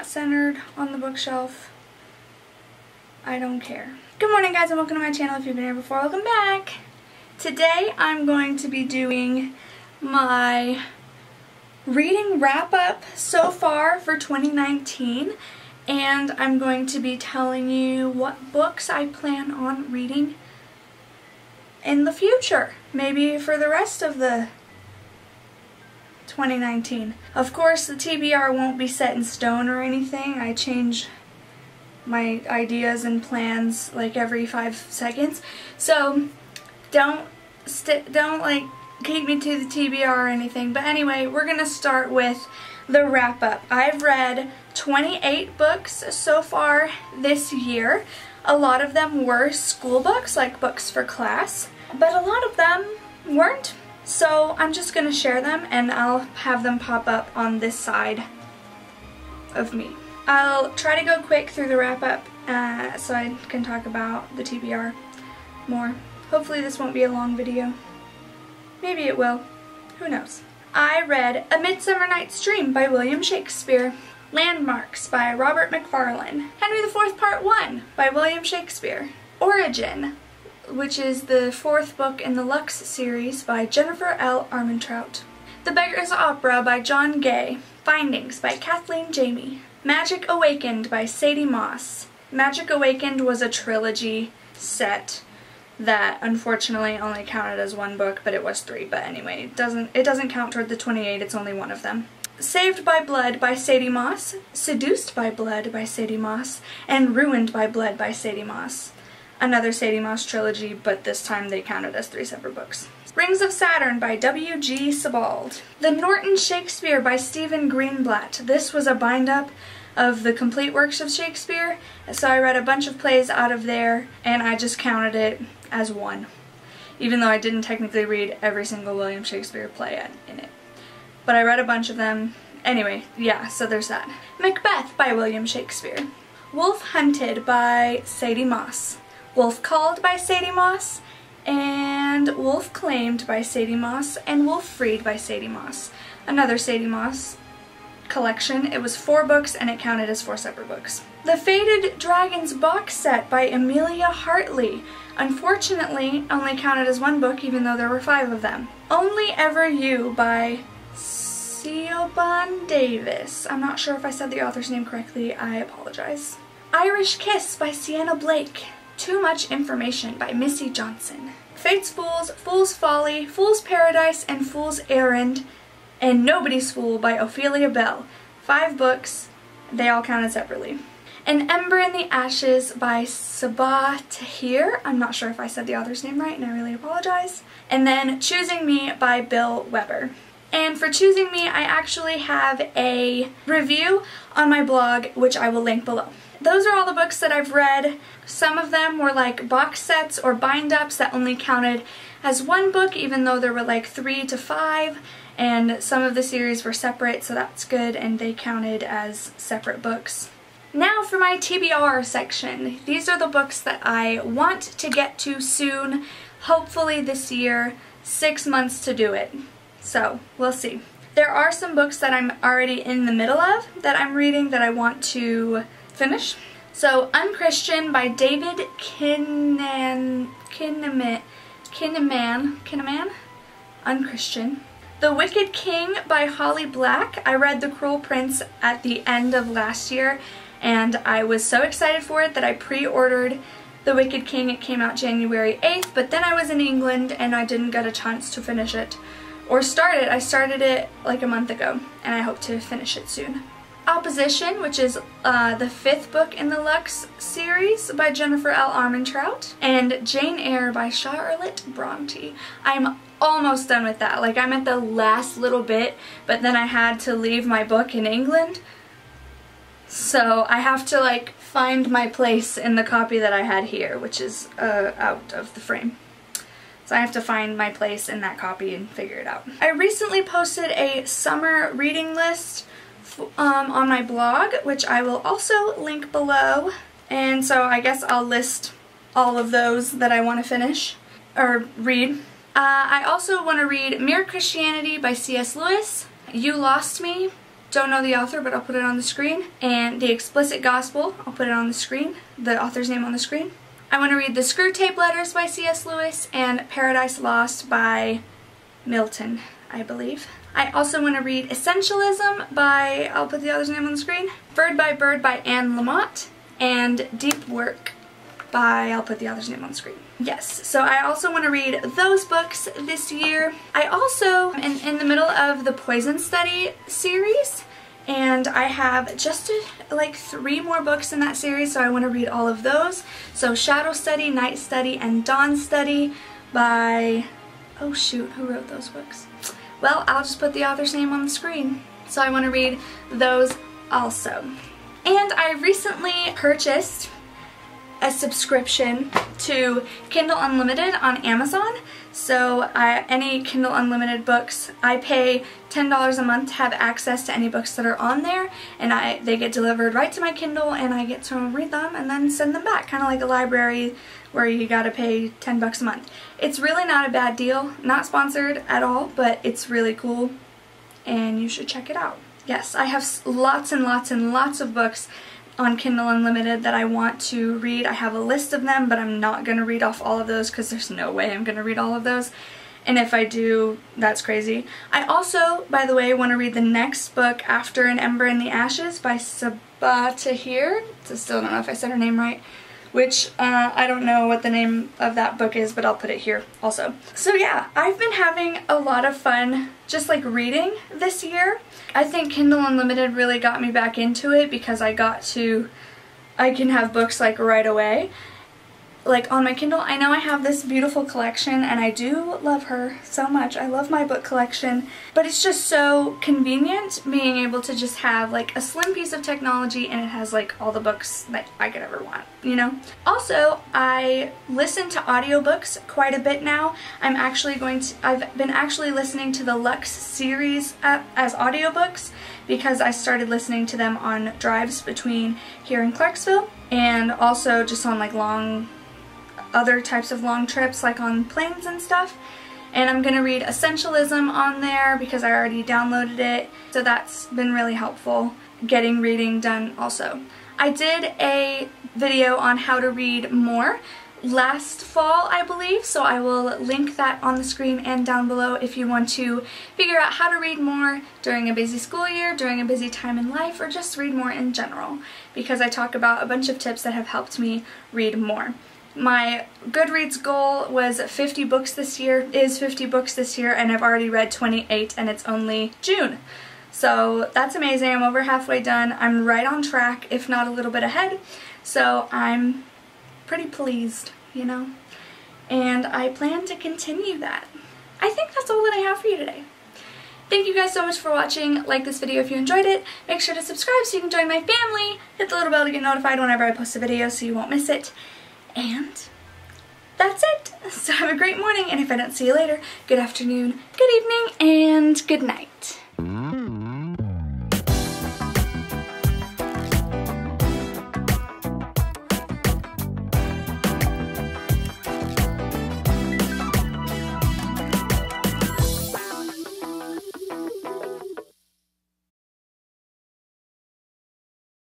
not centered on the bookshelf. I don't care. Good morning guys and welcome to my channel. If you've been here before, welcome back. Today I'm going to be doing my reading wrap up so far for 2019, and I'm going to be telling you what books I plan on reading in the future, maybe for the rest of the 2019. Of course, the TBR won't be set in stone or anything. I change my ideas and plans like every 5 seconds, so don't like keep me to the TBR or anything. But anyway, we're gonna start with the wrap up. I've read 28 books so far this year. A lot of them were school books, like books for class, but a lot of them weren't. So I'm just gonna share them and I'll have them pop up on this side of me. I'll try to go quick through the wrap up so I can talk about the TBR more. Hopefully this won't be a long video. Maybe it will. Who knows? I read A Midsummer Night's Dream by William Shakespeare, Landmarks by Robert Macfarlane, Henry IV Part 1 by William Shakespeare, Origin, which is the 4th book in the Lux series by Jennifer L. Armentrout, The Beggar's Opera by John Gay, Findings by Kathleen Jamie, Magic Awakened by Sadie Moss. Magic Awakened was a trilogy set that unfortunately only counted as 1 book, but it was 3. But anyway, it doesn't count toward the 28, it's only one of them. Saved by Blood by Sadie Moss, Seduced by Blood by Sadie Moss, and Ruined by Blood by Sadie Moss. Another Sadie Moss trilogy, but this time they counted as 3 separate books. Rings of Saturn by W.G. Sebald. The Norton Shakespeare by Stephen Greenblatt. This was a bind-up of the complete works of Shakespeare, so I read a bunch of plays out of there, and I just counted it as 1, even though I didn't technically read every single William Shakespeare play in it. But I read a bunch of them. Anyway, yeah, so there's that. Macbeth by William Shakespeare. Wolf Hunted by Sadie Moss. Wolf Called by Sadie Moss, and Wolf Claimed by Sadie Moss, and Wolf Freed by Sadie Moss. Another Sadie Moss collection. It was 4 books and it counted as 4 separate books. The Faded Dragons box set by Amelia Hartley. Unfortunately, only counted as 1 book even though there were 5 of them. Only Ever You by Siobhan Davis. I'm not sure if I said the author's name correctly. I apologize. Irish Kiss by Sienna Blake. Too Much Information by Missy Johnson. Fate's Fools, Fool's Folly, Fool's Paradise, and Fool's Errand, and Nobody's Fool by Ophelia Bell. 5 books. They all counted separately. An Ember in the Ashes by Sabah Tahir. I'm not sure if I said the author's name right, and I really apologize. And then Choosing Me by Bill Weber. And for Choosing Me, I actually have a review on my blog, which I will link below. Those are all the books that I've read. Some of them were like box sets or bind-ups that only counted as 1 book, even though there were like 3 to 5, and some of the series were separate, so that's good, and they counted as separate books. Now for my TBR section. These are the books that I want to get to soon, hopefully this year. 6 months to do it, so we'll see. There are some books that I'm already in the middle of that I'm reading that I want to finish. So Unchristian by David Kinnaman. Unchristian. The Wicked King by Holly Black. I read The Cruel Prince at the end of last year and I was so excited for it that I pre-ordered The Wicked King. It came out January 8th, but then I was in England and I didn't get a chance to finish it or start it. I started it like a month ago and I hope to finish it soon. Opposition, which is the 5th book in the Lux series by Jennifer L. Armentrout, and Jane Eyre by Charlotte Bronte. I'm almost done with that. Like, I'm at the last little bit, but then I had to leave my book in England, so I have to like find my place in the copy that I had here, which is out of the frame. So I have to find my place in that copy and figure it out. I recently posted a summer reading list on my blog, which I will also link below, and so I guess I'll list all of those that I want to finish or read. I also want to read Mere Christianity by C.S. Lewis, You Lost Me don't know the author, but I'll put it on the screen. And The Explicit Gospel, I'll put it on the screen, the author's name on the screen. I want to read The Screwtape Letters by C.S. Lewis and Paradise Lost by Milton, I believe. I also want to read Essentialism by, I'll put the author's name on the screen, Bird by Anne Lamott, and Deep Work by, I'll put the author's name on the screen. Yes, so I also want to read those books this year. I also am in the middle of the Poison Study series, and I have just like 3 more books in that series, so I want to read all of those. So Shadow Study, Night Study, and Dawn Study by, oh shoot, who wrote those books? Well, I'll just put the author's name on the screen. So I want to read those also. And I recently purchased a subscription to Kindle Unlimited on Amazon. So any Kindle Unlimited books, I pay $10 a month to have access to any books that are on there, and they get delivered right to my Kindle, and I get to read them and then send them back, kind of like a library where you gotta pay $10 a month. It's really not a bad deal, not sponsored at all, but it's really cool, and you should check it out. Yes, I have lots and lots and lots of books on Kindle Unlimited that I want to read. I have a list of them, but I'm not going to read off all of those because there's no way I'm going to read all of those. And if I do, that's crazy. I also, by the way, want to read the next book after An Ember in the Ashes by Sabaa Tahir. I still don't know if I said her name right. Which, I don't know what the name of that book is, but I'll put it here also. So yeah, I've been having a lot of fun just like reading this year. I think Kindle Unlimited really got me back into it because I can have books like right away. Like on my Kindle, I know I have this beautiful collection, and I do love her so much. I love my book collection, but it's just so convenient being able to just have like a slim piece of technology, and it has like all the books that I could ever want, you know? Also, I listen to audiobooks quite a bit now. I've been actually listening to the Lux series as audiobooks because I started listening to them on drives between here and Clarksville, and also just on like other types of long trips, like on planes and stuff. And I'm gonna read Essentialism on there because I already downloaded it, so that's been really helpful getting reading done also. I did a video on how to read more last fall, I believe, so I will link that on the screen and down below if you want to figure out how to read more during a busy school year, during a busy time in life, or just read more in general, because I talk about a bunch of tips that have helped me read more. My Goodreads goal was 50 books this year, and I've already read 28, and it's only June. So that's amazing. I'm over halfway done. I'm right on track, if not a little bit ahead. So I'm pretty pleased, you know? And I plan to continue that. I think that's all that I have for you today. Thank you guys so much for watching. Like this video if you enjoyed it. Make sure to subscribe so you can join my family. Hit the little bell to get notified whenever I post a video so you won't miss it. And that's it. So have a great morning, and if I don't see you later, good afternoon, good evening, and good night.